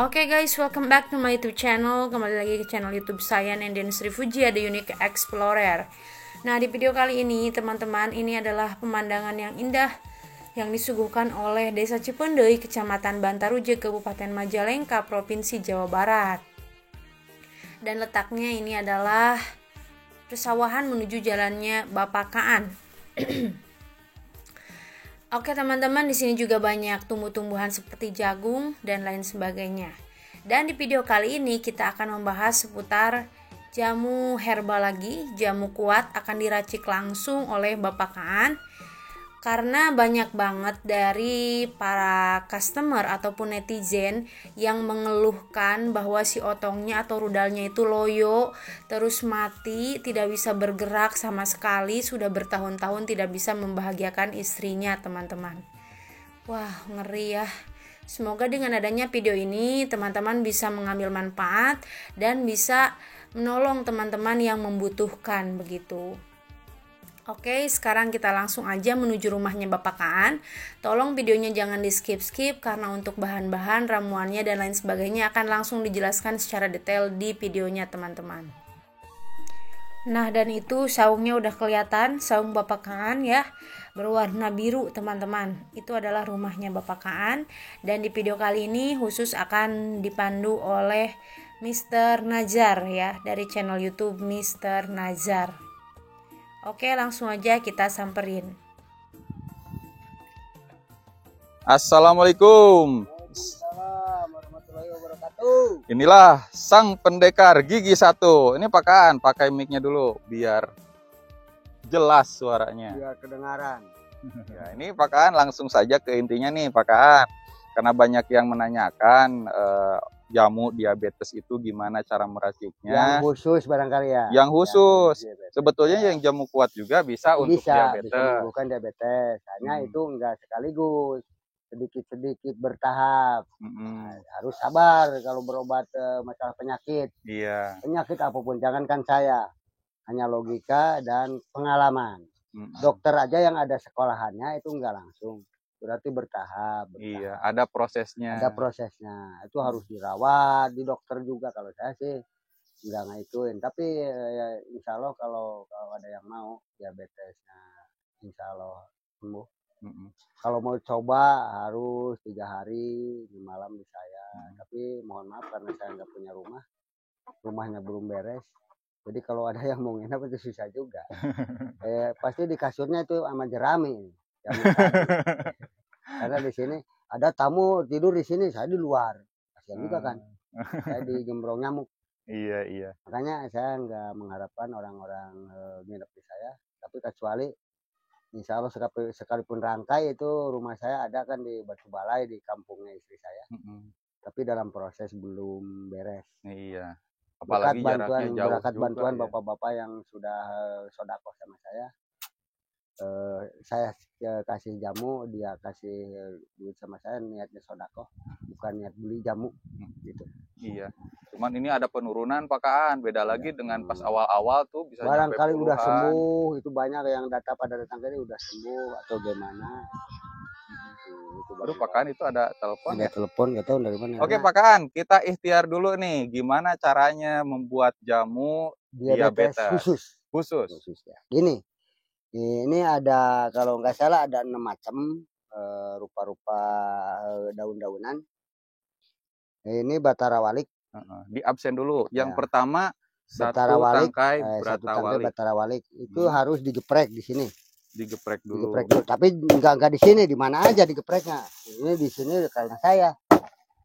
Oke guys, welcome back to my YouTube channel. Kembali lagi ke channel YouTube saya, Nenden Sri Fuji, ada Unique Explorer. Nah, di video kali ini teman-teman, ini adalah pemandangan yang indah yang disuguhkan oleh Desa Cipendei, Kecamatan Bantaruje, Kabupaten Majalengka, Provinsi Jawa Barat. Dan letaknya ini adalah persawahan menuju jalannya Bapakaan. Oke teman-teman, di sini juga banyak tumbuh-tumbuhan seperti jagung dan lain sebagainya. Dan di video kali ini kita akan membahas seputar jamu herbal lagi. Jamu kuat akan diracik langsung oleh Bapak Kaan. Karena banyak banget dari para customer ataupun netizen yang mengeluhkan bahwa si otongnya atau rudalnya itu loyo, terus mati, tidak bisa bergerak sama sekali, sudah bertahun-tahun tidak bisa membahagiakan istrinya, teman-teman. Wah, ngeri ya. Semoga dengan adanya video ini teman-teman bisa mengambil manfaat dan bisa menolong teman-teman yang membutuhkan begitu. Oke, sekarang kita langsung aja menuju rumahnya Bapak Kaan. Tolong videonya jangan di skip-skip karena untuk bahan-bahan, ramuannya dan lain sebagainya akan langsung dijelaskan secara detail di videonya teman-teman. Nah, dan itu saungnya udah kelihatan, saung Bapak Kaan ya, berwarna biru teman-teman. Itu adalah rumahnya Bapak Kaan, dan di video kali ini khusus akan dipandu oleh Mr. Nazar ya, dari channel YouTube Mr. Nazar. Oke, langsung aja kita samperin. Assalamualaikum. Waalaikumsalam warahmatullahi wabarakatuh. Inilah sang pendekar gigi satu. Ini Pak Kaan, pakai mic-nya dulu biar jelas suaranya. Biar kedengaran. Ya, ini Pak Kaan langsung saja ke intinya nih Pak Kaan. Karena banyak yang menanyakan jamu diabetes itu gimana cara meraciknya. Yang khusus barangkali ya. Yang khusus. Yang Sebetulnya yang jamu kuat juga bisa untuk diabetes. Bisa menyembuhkan diabetes. Hanya itu enggak sekaligus. Sedikit-sedikit bertahap. Nah, harus sabar kalau berobat masalah penyakit. Iya. Penyakit apapun, jangankan saya. Hanya logika dan pengalaman. Dokter aja yang ada sekolahannya itu enggak langsung. Berarti bertahap. Iya, ada prosesnya. Ada prosesnya. Itu harus dirawat di dokter juga. Kalau saya sih enggak ngituin. Tapi ya, insya Allah kalau ada yang mau diabetesnya, insya Allah sembuh. Kalau mau coba harus 3 hari 5 malam di saya. Tapi mohon maaf karena saya nggak punya rumah. Rumahnya belum beres. Jadi kalau ada yang mau nginep itu susah juga. Pasti di kasurnya itu sama jerami. Karena di sini ada tamu tidur di sini, saya di luar. Kasihan juga kan. Saya di gembrong nyamuk. Iya. Makanya saya nggak mengharapkan orang-orang nginep di saya. Tapi kecuali insya Allah sekalipun Rangkai itu rumah saya ada kan di Batu Balai di kampungnya istri saya. Tapi dalam proses belum beres. Iya. Apalagi jaraknya jauh. Berkat juga, bantuan ya. bapak-bapak yang sudah sodako sama saya kasih jamu, dia kasih duit sama saya, niatnya sodako, bukan niat beli jamu gitu. Iya. Cuman ini ada penurunan Pak Kaan, beda lagi dengan pas awal-awal tuh bisa barangkali sampai udah sembuh, itu banyak yang data pada datang ini udah sembuh atau gimana. Itu baru Pak Kaan itu ada telepon. Ada telepon, nggak tahu dari mana. Oke Pak Kaan, kita ikhtiar dulu nih, gimana caranya membuat jamu diabetes khusus ya. Ini ada kalau nggak salah ada 6 macam rupa-rupa daun-daunan. Ini Batara Walik. Di absen dulu. Yang pertama Batara satu Walik, tangkai Batara Walik itu harus digeprek di sini. Digeprek dulu. Tapi enggak di sini, di mana aja digepreknya. Ini di sini karena saya.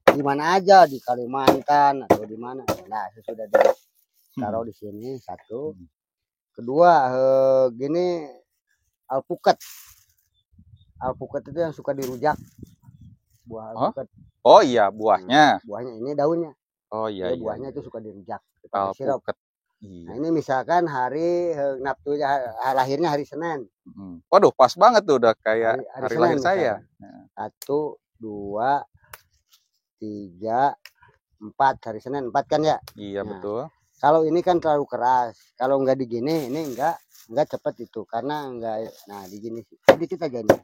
Di mana aja, di Kalimantan atau di mana. Nah, sudah ditaruh di sini satu. Kedua, gini alpukat. Alpukat itu yang suka dirujak. Buah alpukat. Oh iya, buahnya. Buahnya ini daunnya. Oh iya. Buahnya itu suka dirujak. Alpukat. Iya. Nah, ini misalkan hari lahirnya hari Senin. Waduh, pas banget tuh udah kayak hari lahir saya. 1, 2, 3, 4 hari Senin 4 kan ya? Iya, betul. Kalau ini kan terlalu keras. Kalau enggak digini, ini enggak cepet itu karena enggak. Nah, digini sedikit aja nih.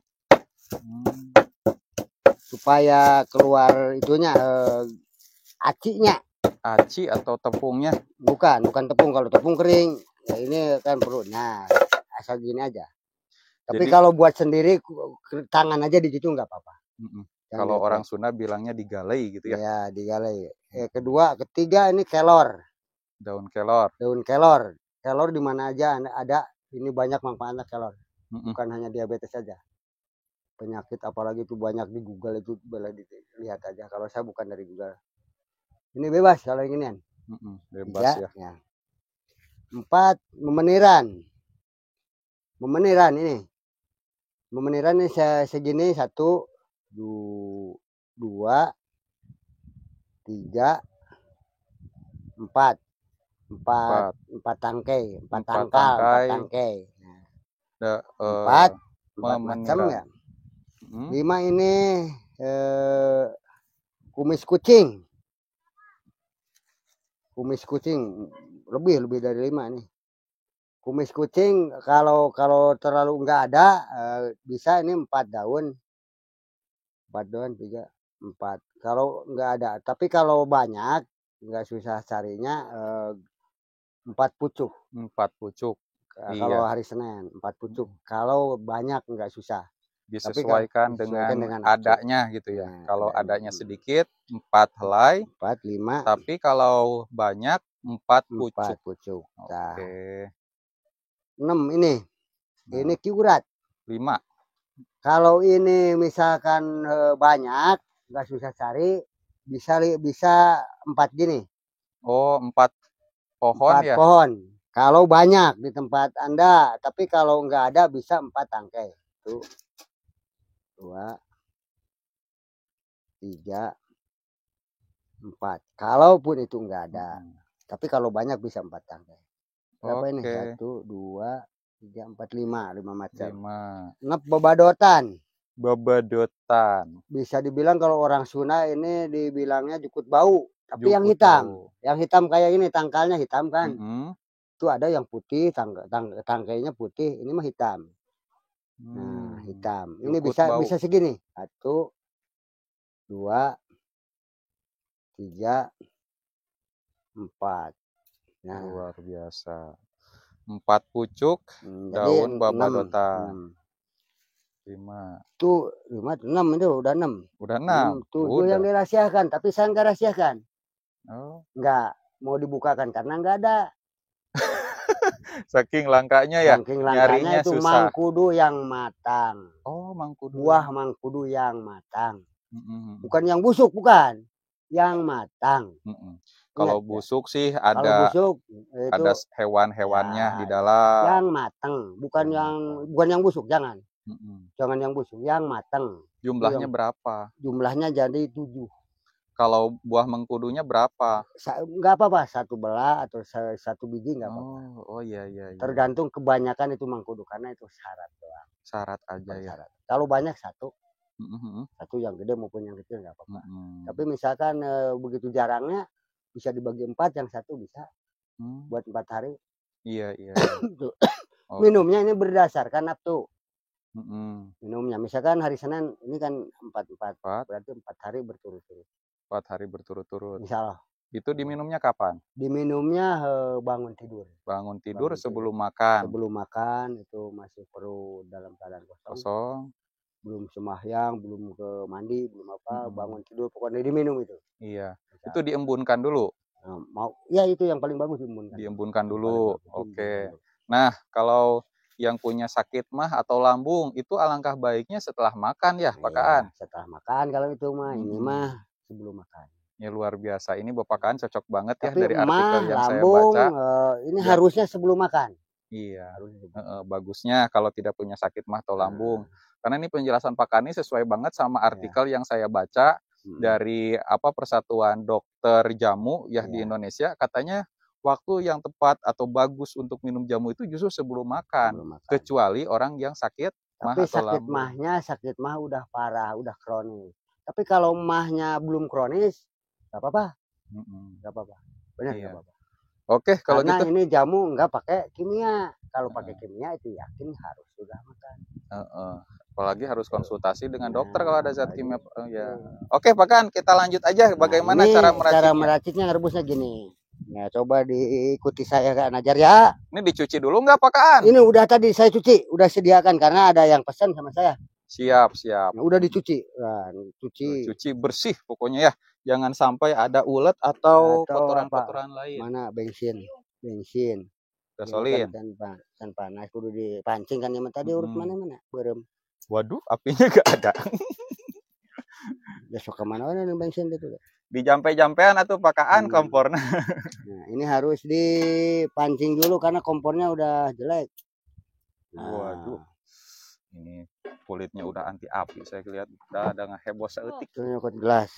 Supaya keluar itunya acinya. Aci atau tepungnya? Bukan tepung. Kalau tepung kering, ya ini kan perutnya. Asal gini aja. Tapi Jadi, kalau buat sendiri tangan aja di situ nggak apa-apa. kalau orang Sunda bilangnya digalai gitu ya. Ya, digalai. Kedua, ketiga ini kelor. Daun kelor. Daun kelor. Kelor di mana aja ada. Ini banyak manfaatnya kelor. Bukan hanya diabetes saja. Penyakit apalagi itu banyak di Google itu, boleh dilihat aja. Kalau saya bukan dari Google. Ini bebas kalau ingin. Bebas ya. 4, memeniran. Memeniran ini. Memeniran ini segini 1, 2, 3, 4. 4 tangkai, 4 tangkal, 4 tangkai. 4 macam ya. 5 ini kumis kucing. Kumis kucing lebih dari 5 nih. Kumis kucing kalau terlalu enggak ada bisa ini 4 daun. 4 daun 3, 4. Kalau enggak ada, tapi kalau banyak enggak susah carinya 4 pucuk. 4 pucuk. Kalau hari Senin 4 pucuk. Kalau banyak enggak susah. Disesuaikan dengan adanya gitu ya. Kalau adanya sedikit 4 helai. 4, 5. Tapi kalau banyak 4 pucuk. Oke. 6 ini. Ini kiurat. 5. Kalau ini misalkan banyak, nggak susah cari, bisa 4 gini. Oh, 4 pohon 4 ya? pohon. Kalau banyak di tempat Anda, tapi kalau nggak ada bisa 4 tangkai. 1, 2, 3, 4. Kalaupun itu nggak ada. Tapi kalau banyak bisa 4 tangkai. Berapa ini? 1, 2, 3, 4, 5 macam. 6, bebadotan. Bebadotan. Bisa dibilang kalau orang Sunda ini dibilangnya jukut bau. Tapi yang hitam. Yang hitam kayak ini, tangkalnya hitam kan. Itu ada yang putih, tangkainya putih. Ini mah hitam. Nah, hitam. Ini bisa segini. 1, 2, 3, 4. Nah, luar biasa. 4 pucuk daun bebadotan. 5. Tuh 5, 6 itu udah 6. Udah 6. Tuh yang dirahasiakan, tapi saya nggak rahasiakan. Oh. Nggak mau dibukakan karena nggak ada. Saking langkanya ya. Saking langkanya itu susah. mangkudu yang matang. Oh, mangkudu. Buah mangkudu yang matang. Bukan yang busuk, bukan. Yang matang. Kalau busuk sih ada. Kalau busuk itu ada hewan-hewannya di dalam. Yang matang, bukan yang busuk, jangan. Jangan yang busuk, yang matang. Jumlahnya berapa? Jumlahnya jadi 7. Kalau buah mengkudunya berapa? Enggak apa-apa, 1 belah atau 1 biji enggak apa-apa. Oh iya. Tergantung kebanyakan itu mangkudu karena itu syarat doang. Syarat aja ya. Kalau banyak 1. 1 yang gede maupun yang kecil enggak apa-apa. Tapi misalkan begitu jarangnya bisa dibagi 4, yang 1 bisa buat 4 hari. Iya. Minumnya ini berdasarkan nafsu. Minumnya misalkan hari Senin ini kan 4, berarti 4 hari berturut-turut. 4 hari berturut-turut. Insyaallah. Itu diminumnya kapan? Diminumnya bangun tidur. Bangun tidur sebelum makan. Sebelum makan itu masih perlu dalam keadaan kosong. Belum sembahyang, belum ke mandi, belum apa, bangun tidur pokoknya diminum itu. Iya. Itu diembunkan dulu. Ya itu yang paling bagus diembunkan. Diembunkan dulu. Oke. Nah, kalau yang punya sakit mah atau lambung itu alangkah baiknya setelah makan ya, Pak Kaan. Setelah makan kalau itu mah, ini mah sebelum makan. Ya luar biasa. Ini Bapak Kaan cocok banget ya. Tapi dari artikel yang lambung, saya baca. Ini harusnya sebelum makan. Iya. Bagusnya kalau tidak punya sakit mah atau lambung. Karena ini penjelasan Pak Kaan ini sesuai banget sama artikel yang saya baca dari Persatuan Dokter Jamu ya di Indonesia. Katanya waktu yang tepat atau bagus untuk minum jamu itu justru sebelum makan. Kecuali orang yang sakit mah atau sakit lambung. Sakit mah udah parah, udah kronis. Tapi kalau mahnya belum kronis, nggak apa-apa. Nggak apa-apa. Benar nggak apa-apa. Oke, kalau karena gitu. ini jamu nggak pakai kimia. Kalau pakai kimia itu yakin harus sudah makan. Apalagi harus konsultasi dengan dokter kalau ada zat kimia. Ya. Oke, Pak Kan, kita lanjut aja. Bagaimana ini cara meraciknya? Cara meraciknya ngerebusnya gini. Nah, coba diikuti saya Kak Najar ya. Ini dicuci dulu nggak, Pak Kan? Ini udah tadi saya cuci, udah sediakan karena ada yang pesan sama saya. Siap, siap. Nah, udah dicuci. Nah, cuci bersih pokoknya ya. Jangan sampai ada ulet atau kotoran-kotoran lain. Mana bensin. Gasolin. Kan panas kudu dipancing kan yang tadi urut mana-mana berem. Waduh, apinya gak ada. Besok kemana mana bensin itu? Di jampe-jampean atau pakaan kompornya. Nah, ini harus dipancing dulu karena kompornya udah jelek. Nah. Waduh. Ini kulitnya udah anti api, saya lihat udah ada ngeheboh seetik. Nyokot gelas.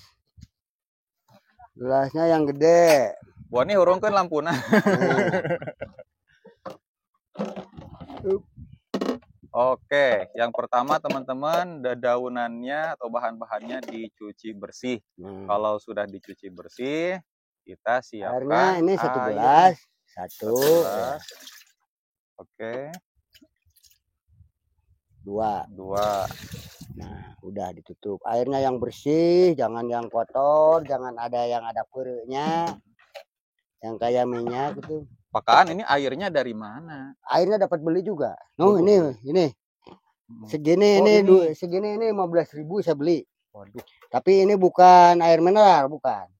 Gelasnya yang gede. Wah, ini hurungkeun lampuna. Oke, yang pertama teman-teman, daunannya atau bahan-bahannya dicuci bersih. Kalau sudah dicuci bersih, kita siapkan airnya. Ini 1 gelas. 1 gelas. Oke. 2. Nah, udah ditutup. Airnya yang bersih, jangan yang kotor, jangan ada yang ada perutnya, yang kayak minyak gitu. Pakaan ini airnya dari mana? Airnya dapat beli juga. No, ini. Segini segini ini 15.000 saya beli. Waduh. Tapi ini bukan air mineral, bukan.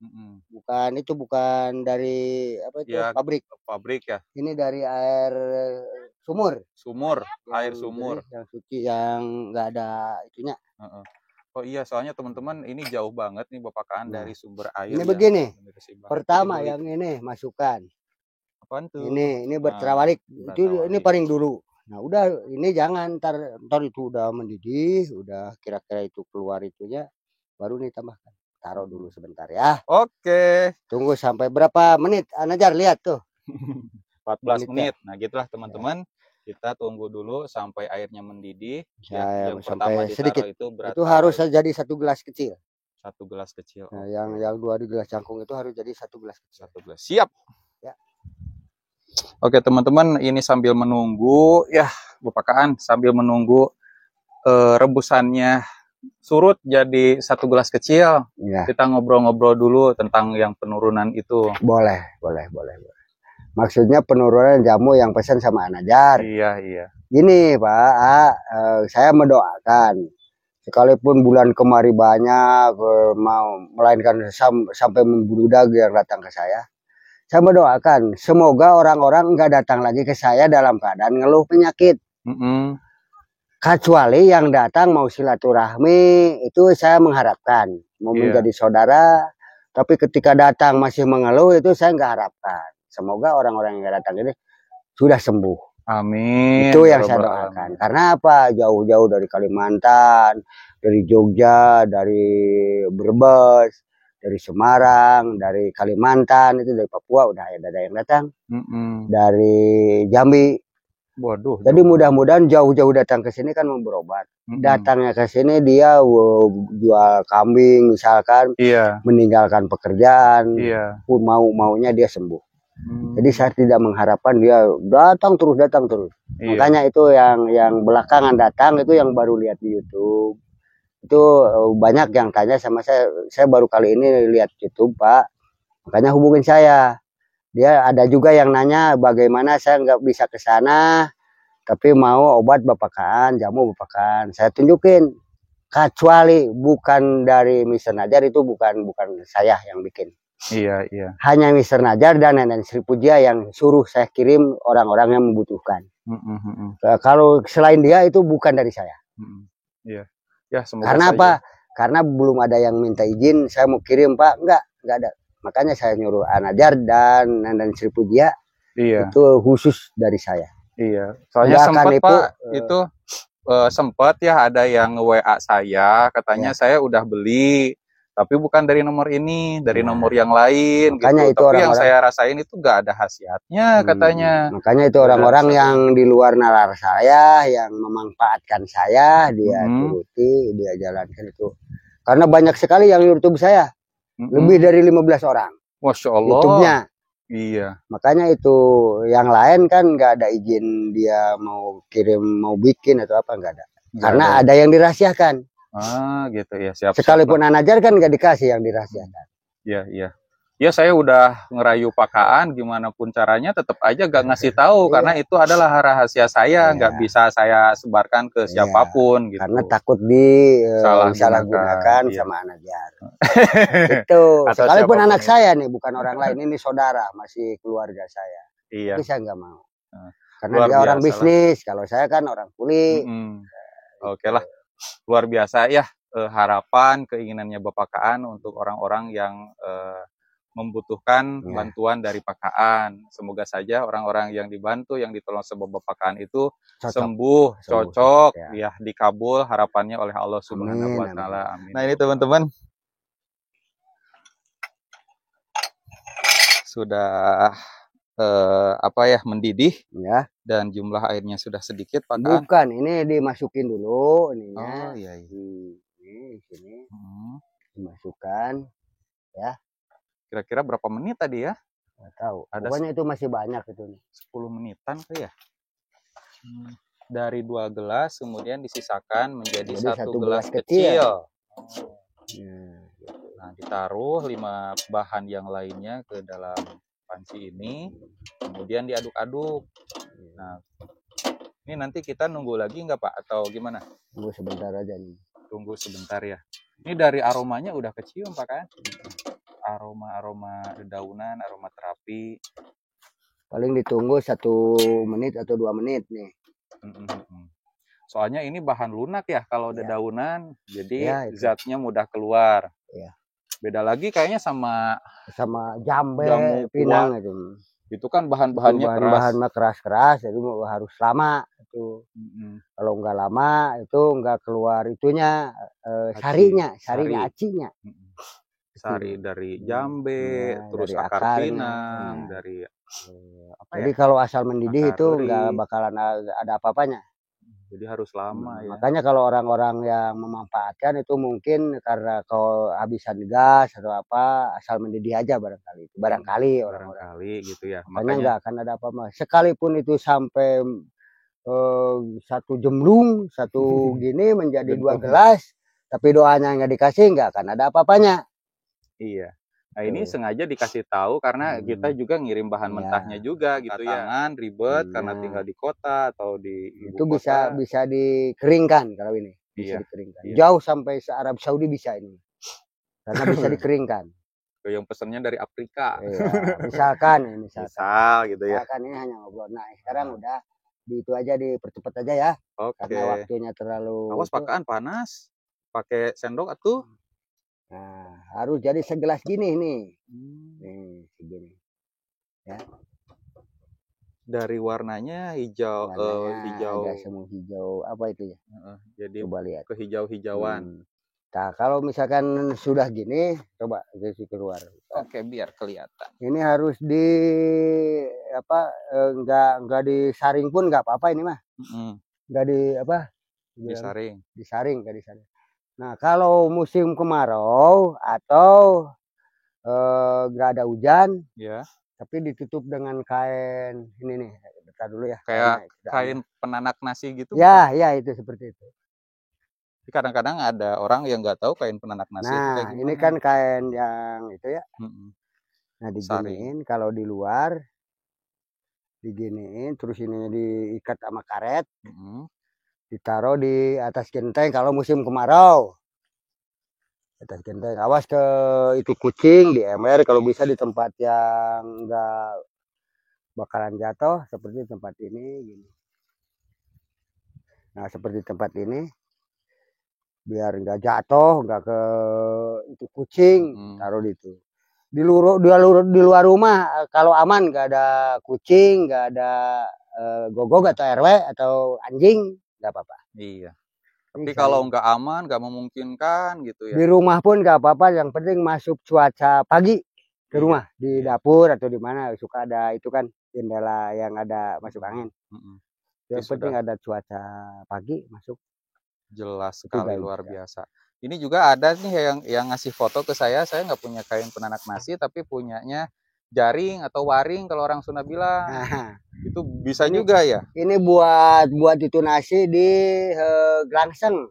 Bukan itu, bukan dari apa itu? Ya, pabrik ya. Ini dari air sumur. Air sumur. Yang suci, yang enggak ada itunya. Oh iya, soalnya teman-teman ini jauh banget nih Bapakaan dari sumber air. Ini begini. Pertama yang ini masukkan. Apaan tuh? Ini berterawalik. Ini paling dulu. Nah, udah ini jangan ntar itu udah mendidih, udah kira-kira itu keluar itunya, baru nih tambahkan. Taruh dulu sebentar ya. Oke. Tunggu sampai berapa menit? Najar lihat tuh. 14 menit. Nah, gitulah teman-teman. Kita tunggu dulu sampai airnya mendidih. Yang pertama sedikit. Itu harus jadi 1 gelas kecil. 1 gelas kecil. Nah, yang 2 di gelas cangkung itu harus jadi 1 gelas kecil. 1 gelas. Siap. Ya. Oke teman-teman, ini sambil menunggu ya Bapakaan, sambil menunggu rebusannya surut jadi 1 gelas kecil. Ya. Kita ngobrol-ngobrol dulu tentang yang penurunan itu. Boleh. Maksudnya penurunan jamu yang pesan sama Najar. Iya. Ini Pak, saya mendoakan sekalipun bulan kemari banyak mau melainkan sampai membludak yang datang ke saya. Saya mendoakan semoga orang-orang enggak datang lagi ke saya dalam keadaan ngeluh penyakit. Kecuali yang datang mau silaturahmi, itu saya mengharapkan mau menjadi saudara. Tapi ketika datang masih mengeluh, itu saya enggak harapkan. Semoga orang-orang yang datang ini sudah sembuh. Amin. Itu yang saya doakan. Karena apa? Jauh-jauh dari Kalimantan, dari Jogja, dari Brebes, dari Semarang, dari Kalimantan, itu dari Papua udah ada yang datang. Dari Jambi. Waduh. Jadi mudah-mudahan jauh-jauh datang ke sini kan mau berobat. Datangnya ke sini dia jual kambing misalkan, meninggalkan pekerjaan, pun maunya dia sembuh. Jadi saya tidak mengharapkan dia datang terus. Makanya itu yang belakangan datang itu yang baru lihat di YouTube. Itu banyak yang tanya sama saya baru kali ini lihat YouTube Pak, makanya hubungin saya. Dia ada juga yang nanya bagaimana saya nggak bisa ke sana, tapi mau obat Bapakaan, jamu Bapakaan. Saya tunjukin, kecuali bukan dari Mr. Najar, itu bukan saya yang bikin. Iya. Hanya Mr. Najar dan Nenek Sri Pujia yang suruh saya kirim orang-orang yang membutuhkan. Kalau selain dia itu bukan dari saya. Iya. Ya, karena saja. Apa? Karena belum ada yang minta izin, saya mau kirim Pak, enggak ada. Makanya saya nyuruh Najar dan Sri Pujia, itu khusus dari saya. Iya. Soalnya sempat Pak, itu sempat ya ada yang WA saya, katanya saya udah beli, tapi bukan dari nomor ini, dari nomor yang lain. Makanya gitu. Tapi yang saya rasain itu gak ada khasiatnya katanya. Makanya itu orang-orang yang di luar nalar saya, yang memanfaatkan saya, dia turuti, dia jalankan itu. Karena banyak sekali yang YouTube saya, lebih dari 15 orang. Masya Allah. YouTube-nya. Iya. Makanya itu yang lain kan nggak ada izin dia mau kirim, mau bikin atau apa, nggak ada. Karena ada yang dirahasiakan. Gitu ya, siap. Sekalipun anajar kan nggak dikasih yang dirahasiakan. Iya. Ya saya udah ngerayu Pak Kaan gimana pun caranya tetap aja gak ngasih tahu karena itu adalah rahasia saya, nggak bisa saya sebarkan ke siapapun gitu. Karena takut disalahgunakan sama anajar. Itu. Sekalipun anak saya nih, bukan orang lain, ini saudara, masih keluarga saya. Tapi saya nggak mau. Karena dia orang bisnis, kalau saya kan orang kuli. Oke lah, luar biasa ya harapan, keinginannya Bapak Kaan untuk orang-orang yang membutuhkan bantuan dari Pak Kaan. Semoga saja orang-orang yang dibantu, yang ditolong sama Bapak Kaan itu sembuh, cocok, ya dikabul harapannya oleh Allah Subhanahu wa Ta'ala. Amin. Nah ini teman-teman sudah mendidih ya, dan jumlah airnya sudah sedikit Pak Kaan. Bukan, ini dimasukin dulu ininya. Iya. Ini sini dimasukkan ya. Kira-kira berapa menit tadi ya? Nggak tahu. Pokoknya itu masih banyak itu. 10 menitan kali ya? Dari 2 gelas kemudian disisakan menjadi 1 gelas kecil. Nah, ditaruh 5 bahan yang lainnya ke dalam panci ini. Kemudian diaduk-aduk. Nah, ini nanti kita nunggu lagi nggak Pak? Atau gimana? Tunggu sebentar aja nih. Tunggu sebentar ya. Ini dari aromanya udah kecium Pak kan? Aroma dedaunan, aroma terapi. Paling ditunggu 1 menit atau 2 menit nih. Soalnya ini bahan lunak ya kalau dedaunan, jadi zatnya mudah keluar. Beda lagi kayaknya sama jamu pinang itu. Itu kan bahan-bahannya keras, jadi harus lama itu. Kalau nggak lama itu nggak keluar itunya sarinya acinya. Sari dari jambe, terus dari akar pinang, dari jadi kalau asal mendidih itu nggak bakalan ada apa-apanya. Jadi harus lama ya. Makanya kalau orang-orang yang memanfaatkan itu mungkin karena kalau habisan gas atau apa, asal mendidih aja barangkali orang-orang gitu ya. Makanya nggak akan ada apa-apa. Sekalipun itu sampai 1 jemlung, 1 gini menjadi 2 gelas, tapi doanya nggak dikasih, nggak akan ada apa-apanya. Iya. Nah ini sengaja dikasih tahu karena kita juga ngirim bahan mentahnya juga gitu ya. Tangan ribet karena tinggal di kota atau di ibu kota. Bisa dikeringkan kalau ini. Bisa dikeringkan. Jauh sampai se Arab Saudi bisa ini. Karena bisa dikeringkan. Yang pesennya dari Afrika. Misalkan misal gitu ya. Misalkan ini hanya ngobrol. Nah, sekarang udah itu aja dipercepat aja ya. Karena waktunya terlalu. Awas Pak Kaan panas. Pakai sendok atuh. Nah, harus jadi segelas gini nih. Nih, segini. Ya. Dari warnanya hijau, agak semu hijau apa itu ya? Jadi coba lihat. Kehijau-hijauan. Nah, kalau misalkan sudah gini, coba kasih keluar. Oke, biar kelihatan. Ini harus enggak disaring pun enggak apa-apa ini mah. Enggak disaring. Enggak disaring. Nah, kalau musim kemarau atau nggak ada hujan, tapi ditutup dengan kain ini nih, bentar dulu ya. Kayak kain penanak nasi gitu. Ya, itu seperti itu. Kadang-kadang ada orang yang nggak tahu kain penanak nasi itu kayak gimana. Ini kan kain yang itu ya. Nah, diginiin kalau di luar, diginiin, terus ini diikat sama karet. Ditaruh di atas genteng kalau musim kemarau. Atas genteng, awas ke itu kucing di ember, kalau bisa di tempat yang enggak bakalan jatuh seperti tempat ini gini. Nah, seperti tempat ini biar enggak jatuh, enggak ke itu kucing, taruh di itu. Di luar rumah kalau aman, enggak ada kucing, enggak ada gogok atau RW atau anjing, nggak apa-apa. Iya. Tapi kalau nggak aman, nggak memungkinkan gitu ya. Di rumah pun nggak apa-apa, yang penting masuk cuaca pagi ke rumah, di dapur atau di mana suka ada itu kan jendela yang ada masuk angin. Yang penting ada cuaca pagi masuk. Jelas sekali, luar biasa. Ini juga ada nih yang ngasih foto ke saya nggak punya kain penanak nasi, tapi punyanya jaring atau waring kalau orang Sunda bilang. Nah, Itu bisa juga ya? ini buat ditunasi di Glangseng.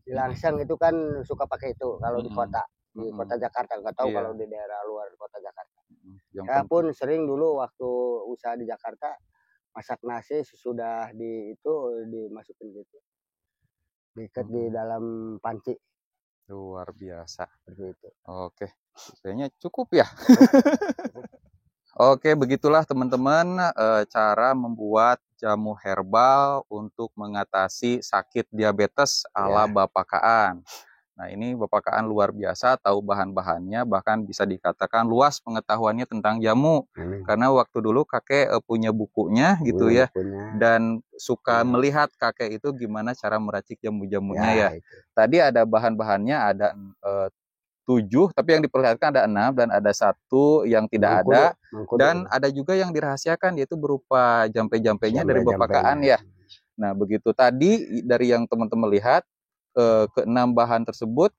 Di Langseng itu kan suka pakai itu kalau di kota. Di kota Jakarta, nggak tahu kalau di daerah luar kota Jakarta. Saya pun sering dulu waktu usaha di Jakarta masak nasi sesudah itu dimasukin gitu, diikat di dalam panci. Luar biasa. Seperti itu. Oke, kayaknya cukup ya. Oke, begitulah teman-teman cara membuat jamu herbal untuk mengatasi sakit diabetes ala Bapak Kaan. Nah, ini Bapak Kaan luar biasa, tahu bahan-bahannya, bahkan bisa dikatakan luas pengetahuannya tentang jamu. Karena waktu dulu kakek punya bukunya gitu ya, dan suka melihat kakek itu gimana cara meracik jamu-jamunya ya. Tadi ada bahan-bahannya, ada 7, tapi yang diperlihatkan ada 6 dan ada 1 yang tidak ada. Dan ada juga yang dirahasiakan, yaitu berupa jampe-jampenya dari Bapak Kaan ya. Nah, begitu tadi dari yang teman-teman lihat, ke-6 bahan tersebut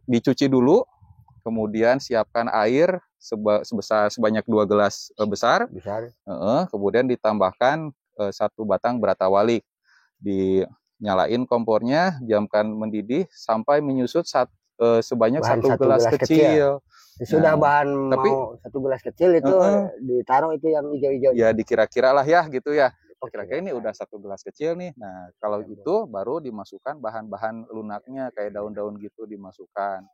dicuci dulu, kemudian siapkan air sebanyak 2 gelas besar. Kemudian ditambahkan 1 batang beratawalik. Dinyalain kompornya, diamkan mendidih sampai menyusut sebanyak 1 gelas kecil. Sudah bahan tapi, mau 1 gelas kecil itu ditaruh itu yang hijau-hijau. Ya dikira-kira lah ya gitu ya. Kira-kira ini udah 1 gelas kecil nih. Nah kalau itu baru dimasukkan bahan-bahan lunaknya kayak daun-daun gitu dimasukkan.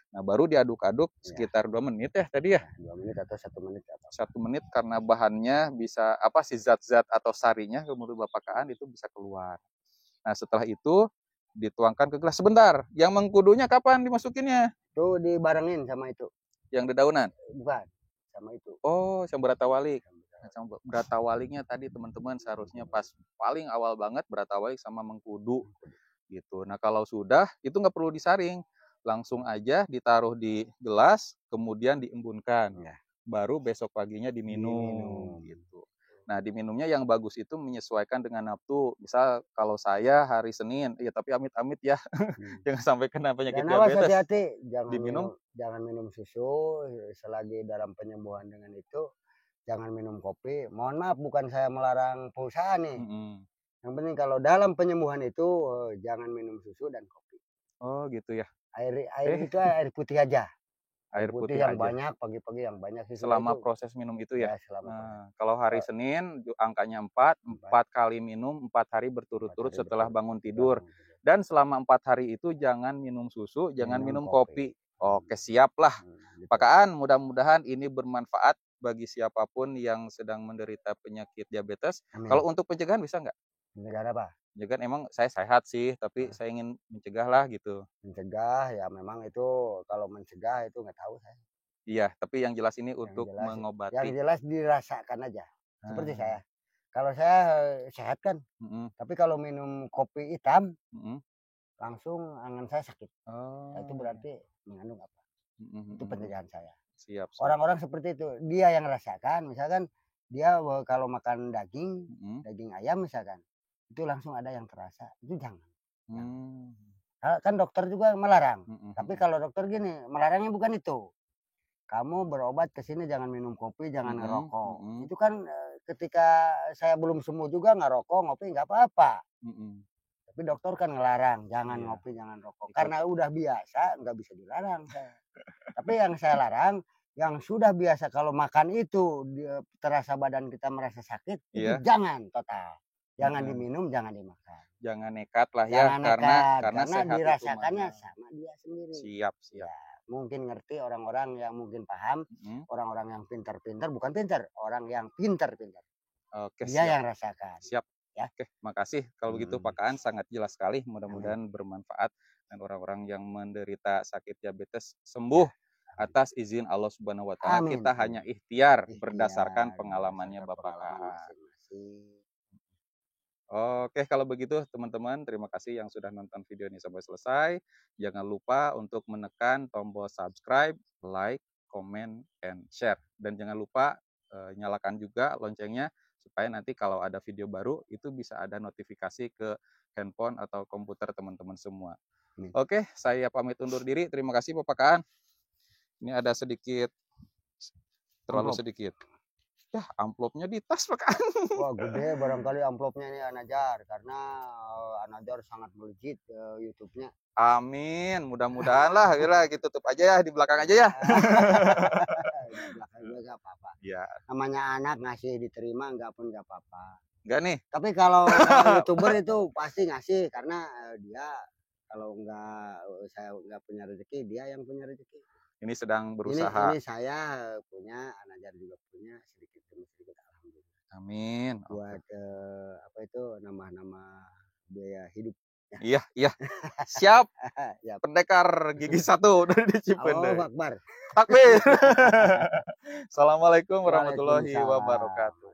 Nah baru diaduk-aduk sekitar 2 menit ya tadi ya. 2 menit atau 1 menit. 1 menit karena bahannya bisa si zat-zat atau sarinya menurut Bapak Kaan itu bisa keluar. Nah setelah itu dituangkan ke gelas sebentar. Yang mengkudunya kapan dimasukinnya? Tuh dibarengin sama itu. Yang dedaunan? Bukan, sama itu. Oh, yang beratawalik. Nah, beratawaliknya tadi teman-teman seharusnya pas paling awal banget beratawalik sama mengkudu gitu. Nah kalau sudah itu nggak perlu disaring, langsung aja ditaruh di gelas, kemudian diembunkan. Baru besok paginya diminum. Gitu. Nah, diminumnya yang bagus itu menyesuaikan dengan nafsu. Misal kalau saya hari Senin, ya tapi amit-amit ya, jangan sampai kena penyakit diabetes. Hati-hati, jangan minum susu selagi dalam penyembuhan dengan itu. Jangan minum kopi. Mohon maaf, bukan saya melarang perusahaan nih. Yang penting kalau dalam penyembuhan itu jangan minum susu dan kopi. Oh gitu ya. Air itu air putih aja. Air putih yang aja. Banyak, pagi-pagi yang banyak. Selama proses minum itu ya? Kalau hari Senin angkanya 4 kali minum 4 hari berturut-turut setelah bangun tidur. Dan selama 4 hari itu jangan minum susu, jangan minum kopi. Oke, siap lah. Pak Kaan, mudah-mudahan ini bermanfaat bagi siapapun yang sedang menderita penyakit diabetes. Kalau untuk pencegahan bisa nggak? Pencegahan apa? Pencegahan emang saya sehat sih, tapi saya ingin mencegah lah gitu. Mencegah ya memang itu kalau mencegah itu nggak tahu saya. Iya, tapi yang jelas ini untuk mengobati. Yang jelas dirasakan aja. Seperti saya. Kalau saya sehat kan, tapi kalau minum kopi hitam, langsung angan saya sakit. Nah, itu berarti mengandung apa? Itu pencegahan saya. Siap. Orang-orang seperti itu, dia yang rasakan, misalkan dia kalau makan daging, daging ayam misalkan, itu langsung ada yang terasa, itu jangan. Kan dokter juga melarang. Tapi kalau dokter gini, melarangnya bukan itu. Kamu berobat ke sini jangan minum kopi, jangan ngerokok. Itu kan ketika saya belum sembuh juga ngerokok, ngopi nggak apa-apa. Tapi dokter kan ngelarang, jangan ngopi, jangan rokok. Karena udah biasa, nggak bisa dilarang saya. Tapi yang saya larang, yang sudah biasa kalau makan itu terasa badan kita merasa sakit, itu jangan total. Jangan diminum, jangan dimakan. Jangan nekat lah ya, karena dirasakannya sama dia sendiri. Siap. Ya, mungkin ngerti orang-orang yang mungkin paham, orang-orang yang pintar-pintar, bukan pintar, orang yang pintar-pintar. Oke, dia yang rasakan. Siap. Ya. Oke, makasih. Kalau begitu Pak Kaan sangat jelas sekali. Mudah-mudahan bermanfaat dan orang-orang yang menderita sakit diabetes sembuh atas izin Allah Subhanahu wa taala. Kita hanya ikhtiar berdasarkan pengalamannya Bapak Kaan. Oke, kalau begitu teman-teman, terima kasih yang sudah nonton video ini sampai selesai. Jangan lupa untuk menekan tombol subscribe, like, comment, and share. Dan jangan lupa nyalakan juga loncengnya supaya nanti kalau ada video baru itu bisa ada notifikasi ke handphone atau komputer teman-teman semua. Oke, saya pamit undur diri. Terima kasih Bapak Kaan. Ini ada sedikit terlalu Amplop. sedikit. Ya, amplopnya di tas Pak An. Wah gede barangkali amplopnya ini Anajar karena Anajar sangat melejit YouTube-nya. Amin, mudah-mudahan lah, kita tutup aja ya di belakang aja ya. Belakang juga nggak apa-apa. Ya, Namanya anak ngasih diterima nggak pun nggak apa-apa. enggak nih. Tapi kalau YouTuber itu pasti ngasih karena dia kalau saya nggak punya rezeki, dia yang punya rezeki. Ini sedang berusaha. Ini saya punya, Anajar juga punya, sedikit demi sedikit alhamdulillah. Amin. Buat apa itu nama-nama biaya hidup. Iya. Siap. Ya. Pendekar gigi 1 dari Cipendei. Allahu Akbar. Takbir. Assalamualaikum warahmatullahi Waalaikumsalam. wabarakatuh.